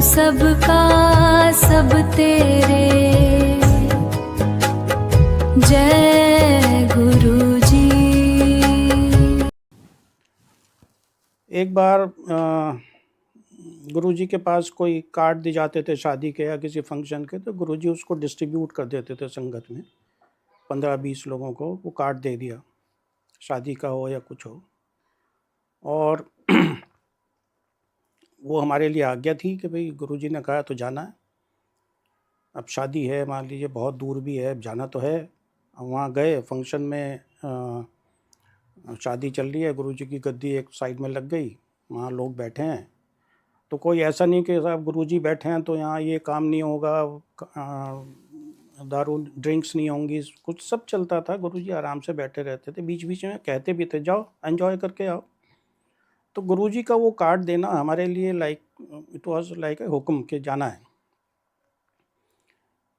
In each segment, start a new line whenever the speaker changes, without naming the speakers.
सबका सब तेरे, जय गुरु जी।
एक बार गुरुजी के पास कोई कार्ड दिए जाते थे शादी के या किसी फंक्शन के, तो गुरुजी उसको डिस्ट्रीब्यूट कर देते थे संगत में 15-20 लोगों को वो कार्ड दे दिया, शादी का हो या कुछ हो। और वो हमारे लिए आज्ञा थी कि भाई गुरुजी ने कहा तो जाना है। अब शादी है, मान लीजिए बहुत दूर भी है, जाना तो है। अब वहाँ गए फंक्शन में, शादी चल रही है, गुरुजी की गद्दी एक साइड में लग गई, वहाँ लोग बैठे हैं। तो कोई ऐसा नहीं कि साहब गुरुजी बैठे हैं तो यहाँ ये काम नहीं होगा, दारू ड्रिंक्स नहीं होंगी, कुछ सब चलता था। गुरुजी आराम से बैठे रहते थे, बीच बीच में कहते भी थे जाओ एंजॉय करके आओ। तो गुरुजी का वो कार्ड देना हमारे लिए इट वाज लाइक ए हुक्म के जाना है।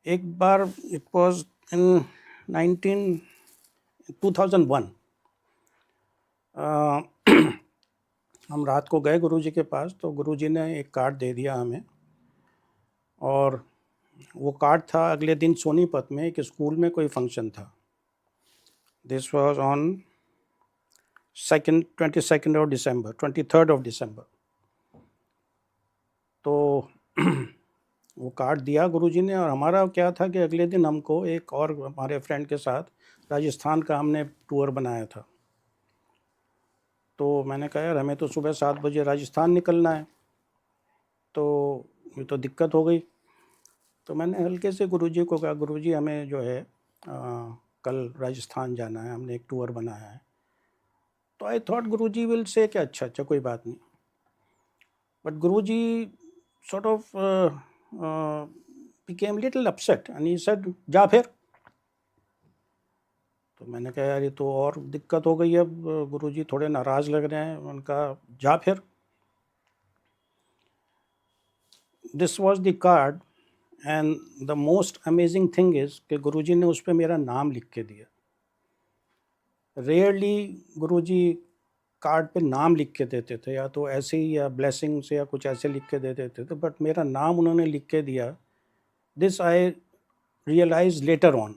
एक बार इट वाज इन 2001, हम रात को गए गुरुजी के पास, तो गुरुजी ने एक कार्ड दे दिया हमें। और वो कार्ड था, अगले दिन सोनीपत में एक स्कूल में कोई फंक्शन था। This was on 22nd of December, 23rd of December. तो वो कार्ड दिया गुरुजी ने, और हमारा क्या था कि अगले दिन हमको एक और हमारे फ्रेंड के साथ राजस्थान का हमने टूर बनाया था। तो मैंने कहा यार हमें तो सुबह 7 बजे राजस्थान निकलना है, तो ये तो दिक्कत हो गई। तो मैंने हल्के से गुरुजी को कहा गुरुजी हमें जो है कल राजस्थान जाना है, हमने एक टूर बनाया है। तो I thought Guruji will say कि अच्छा कोई बात नहीं। But Guruji sort of became little upset and he said जा फिर। तो मैंने कहा यार ये तो और दिक्कत हो गई, अब गुरुजी थोड़े नाराज़ लग रहे हैं। उनका जा फिर। This was the card and the most amazing thing is कि गुरुजी ने उस पर मेरा नाम लिख के दिया। रेयरली गुरुजी कार्ड पे नाम लिख के देते थे, या तो ऐसे ही या ब्लेसिंग से या कुछ ऐसे लिख के दे देते थे, बट मेरा नाम उन्होंने लिख के दिया। This I realise later on.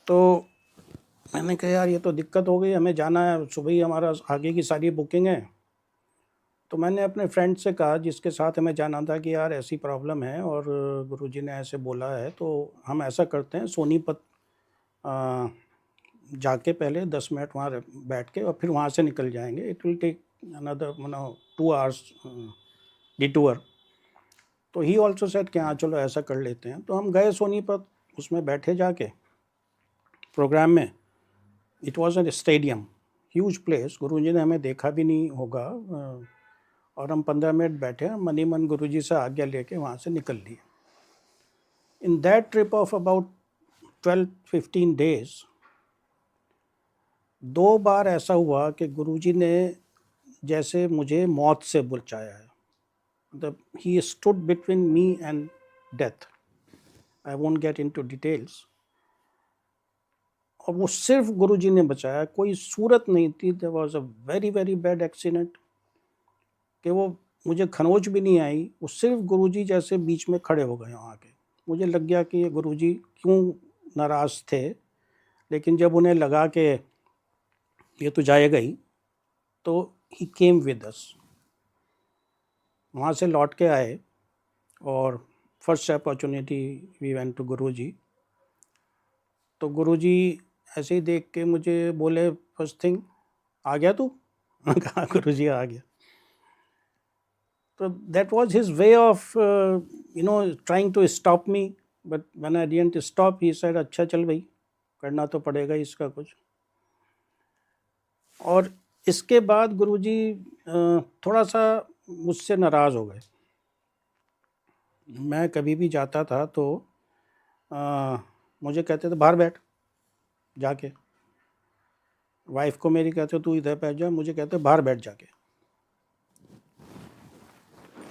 तो मैंने कहा यार ये तो दिक्कत हो गई, हमें जाना है, सुबह ही हमारा आगे की सारी बुकिंग है। तो मैंने अपने फ्रेंड से कहा जिसके साथ हमें जाना था कि यार ऐसी प्रॉब्लम है और गुरुजी ने ऐसे बोला है, तो हम ऐसा करते हैं सोनीपत जाके पहले 10 मिनट वहाँ बैठ के और फिर वहाँ से निकल जाएंगे। It will take another 2 hours detour. तो ही ऑल्सो सेड कि हाँ चलो ऐसा कर लेते हैं। तो हम गए सोनीपत, उसमें बैठे जाके प्रोग्राम में। It was a stadium, huge place, Guruji ने हमें देखा भी नहीं होगा। और हम 15 मिनट बैठे, मन ही मन गुरुजी से आज्ञा लेके वहाँ से निकल लिए। In that trip of about 12-15 days 2 बार ऐसा हुआ कि गुरुजी ने जैसे मुझे मौत से बचाया है। मतलब he stood between me and death. I won't get into details. और वो सिर्फ गुरुजी ने बचाया, कोई सूरत नहीं थी। There was a very very bad accident कि वो मुझे खरोंच भी नहीं आई, वो सिर्फ गुरुजी जैसे बीच में खड़े हो गए वहाँ के। मुझे लग गया कि ये गुरुजी क्यों नाराज़ थे, लेकिन जब उन्हें लगा कि ये तो जाएगा ही, तो ही केम विद अस। वहाँ से लौट के आए और first opportunity we went to Guruji. तो गुरुजी ऐसे ही देख के मुझे बोले फर्स्ट थिंग, आ गया तू? मैंने कहा गुरुजी आ गया। तो that was his way of trying to stop me, but when I didn't stop he said अच्छा चल भाई, करना तो पड़ेगा इसका कुछ। और इसके बाद गुरुजी थोड़ा सा मुझसे नाराज़ हो गए। मैं कभी भी जाता था तो मुझे कहते थे बाहर बैठ जाके। वाइफ को मेरी कहते तू इधर बैठ जा, मुझे कहते बाहर बैठ जाके।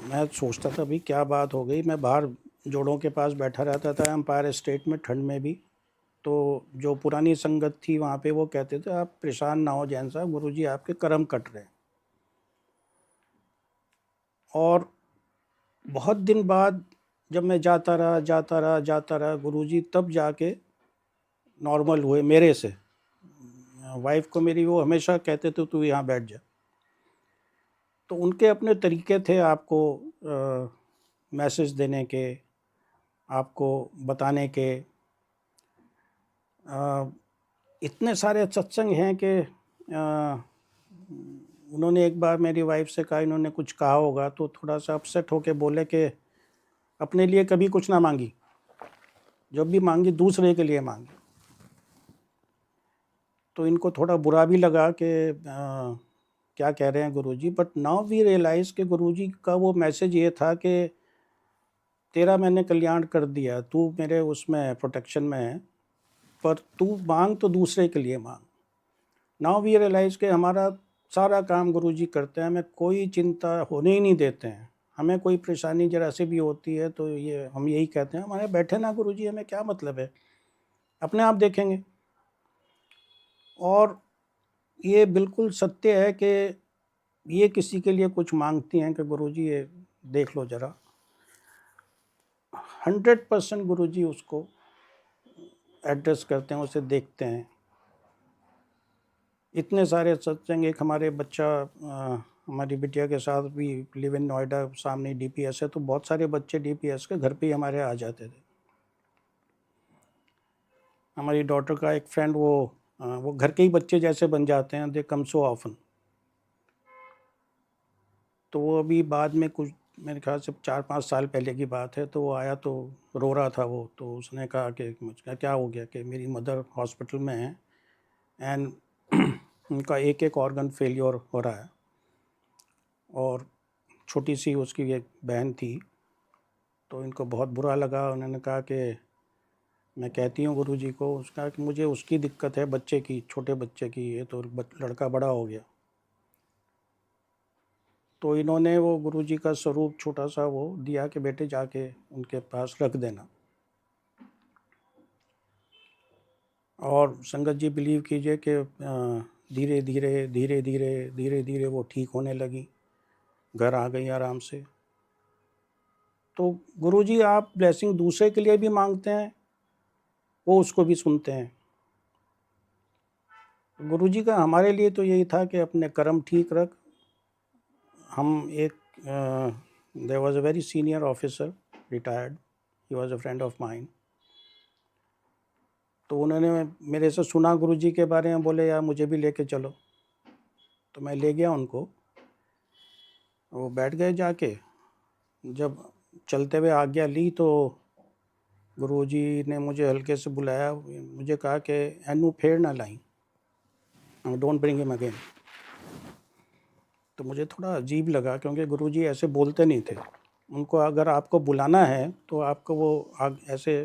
मैं सोचता था भाई क्या बात हो गई। मैं बाहर जोड़ों के पास बैठा रहता था एम्पायर स्टेट में, ठंड में भी। तो जो पुरानी संगत थी वहाँ पे वो कहते थे आप परेशान ना हो जैन साहब, गुरुजी आपके कर्म कट रहे हैं। और बहुत दिन बाद जब मैं जाता रहा गुरुजी तब जाके नॉर्मल हुए मेरे से। वाइफ को मेरी वो हमेशा कहते थे तू यहाँ बैठ जा। तो उनके अपने तरीके थे आपको मैसेज देने के, आपको बताने के। इतने सारे सत्संग हैं कि उन्होंने एक बार मेरी वाइफ से कहा, इन्होंने कुछ कहा होगा तो थोड़ा सा अपसेट होके बोले कि अपने लिए कभी कुछ ना मांगी, जब भी मांगी दूसरे के लिए मांगी। तो इनको थोड़ा बुरा भी लगा कि क्या कह रहे हैं गुरुजी। बट नाउ वी रियलाइज कि गुरुजी का वो मैसेज ये था कि तेरा मैंने कल्याण कर दिया, तू मेरे उसमें प्रोटेक्शन में है, पर तू मांग तो दूसरे के लिए मांग। नाउ वी रियलाइज कि हमारा सारा काम गुरुजी करते हैं, हमें कोई चिंता होने ही नहीं देते हैं। हमें कोई परेशानी जरा से भी होती है तो ये हम यही कहते हैं, हमारे बैठे ना गुरुजी, हमें क्या मतलब है, अपने आप देखेंगे। और ये बिल्कुल सत्य है कि ये किसी के लिए कुछ मांगती हैं कि गुरुजी ये देख लो ज़रा। 100% गुरुजी उसको एड्रेस करते हैं, उसे देखते हैं। इतने सारे सत्संग, एक हमारे बच्चा हमारी बिटिया के साथ भी लिव इन नोएडा, सामने डीपीएस है, तो बहुत सारे बच्चे डीपीएस के घर पे ही हमारे आ जाते थे। हमारी डॉटर का एक फ्रेंड, वो घर के ही बच्चे जैसे बन जाते हैं, दे कम सो ऑफन। तो वो अभी बाद में कुछ मेरे ख्याल से 4-5 साल पहले की बात है, तो वो आया तो रो रहा था वो। तो उसने कहा कि मुझे क्या हो गया, कि मेरी मदर हॉस्पिटल में है एंड उनका एक ऑर्गन फेलियर हो रहा है, और छोटी सी उसकी एक बहन थी। तो इनको बहुत बुरा लगा। उन्होंने कहा कि मैं कहती हूँ गुरुजी को, उसका कि मुझे उसकी दिक्कत है, बच्चे की, छोटे बच्चे की, ये तो लड़का बड़ा हो गया। तो इन्होंने वो गुरुजी का स्वरूप छोटा सा वो दिया कि बेटे जाके उनके पास रख देना। और संगत जी बिलीव कीजिए कि धीरे धीरे वो ठीक होने लगी, घर आ गई आराम से। तो गुरुजी आप ब्लेसिंग दूसरे के लिए भी मांगते हैं, वो उसको भी सुनते हैं। गुरुजी का हमारे लिए तो यही था कि अपने कर्म ठीक रख। हम एक there was a very senior officer, retired, he was a friend of mine. तो उन्होंने मेरे से सुना गुरुजी के बारे में, बोले यार मुझे भी लेके चलो। तो मैं ले गया उनको, वो बैठ गए जाके। जब चलते हुए आज्ञा ली तो गुरुजी ने मुझे हल्के से बुलाया, मुझे कहा कि एनू फेर ना लाई, डोंट ब्रिंग हिम अगेन। तो मुझे थोड़ा अजीब लगा, क्योंकि गुरुजी ऐसे बोलते नहीं थे। उनको अगर आपको बुलाना है तो आपको वो ऐसे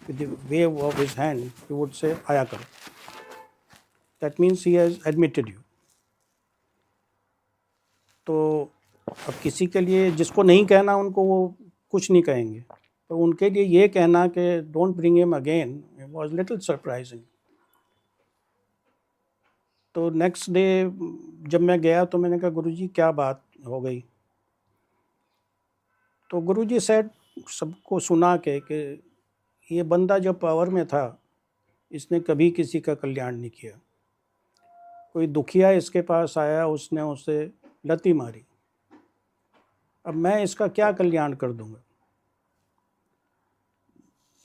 wave of his hand he would say आया करो, that means he has admitted you. तो अब किसी के लिए जिसको नहीं कहना, उनको वो कुछ नहीं कहेंगे, तो उनके लिए ये कहना कि don't bring him again was little surprising. तो नेक्स्ट डे जब मैं गया तो मैंने कहा गुरुजी क्या बात हो गई। तो गुरुजी सेड, सबको सुना के कि ये बंदा जब पावर में था इसने कभी किसी का कल्याण नहीं किया। कोई दुखिया इसके पास आया, उसने उसे लती मारी, अब मैं इसका क्या कल्याण कर दूंगा।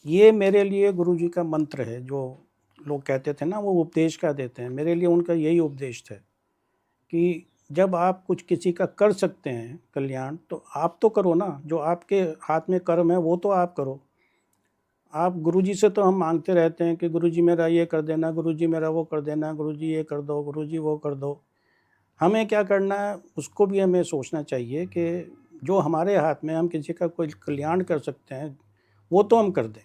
ये मेरे लिए गुरुजी का मंत्र है। जो लोग कहते थे ना वो उपदेश क्या देते हैं, मेरे लिए उनका यही उपदेश था कि जब आप कुछ किसी का कर सकते हैं कल्याण, तो आप तो करो ना, जो आपके हाथ में कर्म है वो तो आप करो। आप गुरुजी से तो हम मांगते रहते हैं कि गुरुजी मेरा ये कर देना, गुरुजी मेरा वो कर देना, गुरुजी ये कर दो, गुरुजी वो कर दो। हमें क्या करना है उसको भी हमें सोचना चाहिए कि जो हमारे हाथ में हम किसी का कोई कल्याण कर सकते हैं वो तो हम कर दें।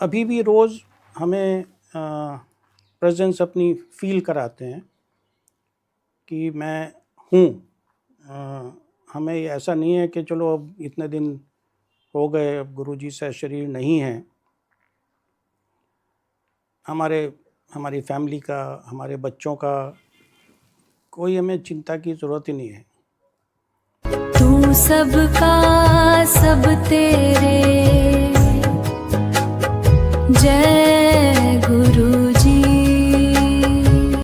अभी भी रोज़ हमें प्रेजेंस अपनी फील कराते हैं कि मैं हूँ। हमें ऐसा नहीं है कि चलो अब इतने दिन हो गए, अब गुरुजी से शरीर नहीं है। हमारी फैमिली का, हमारे बच्चों का कोई हमें चिंता की ज़रूरत ही नहीं है।
सबका सब तेरे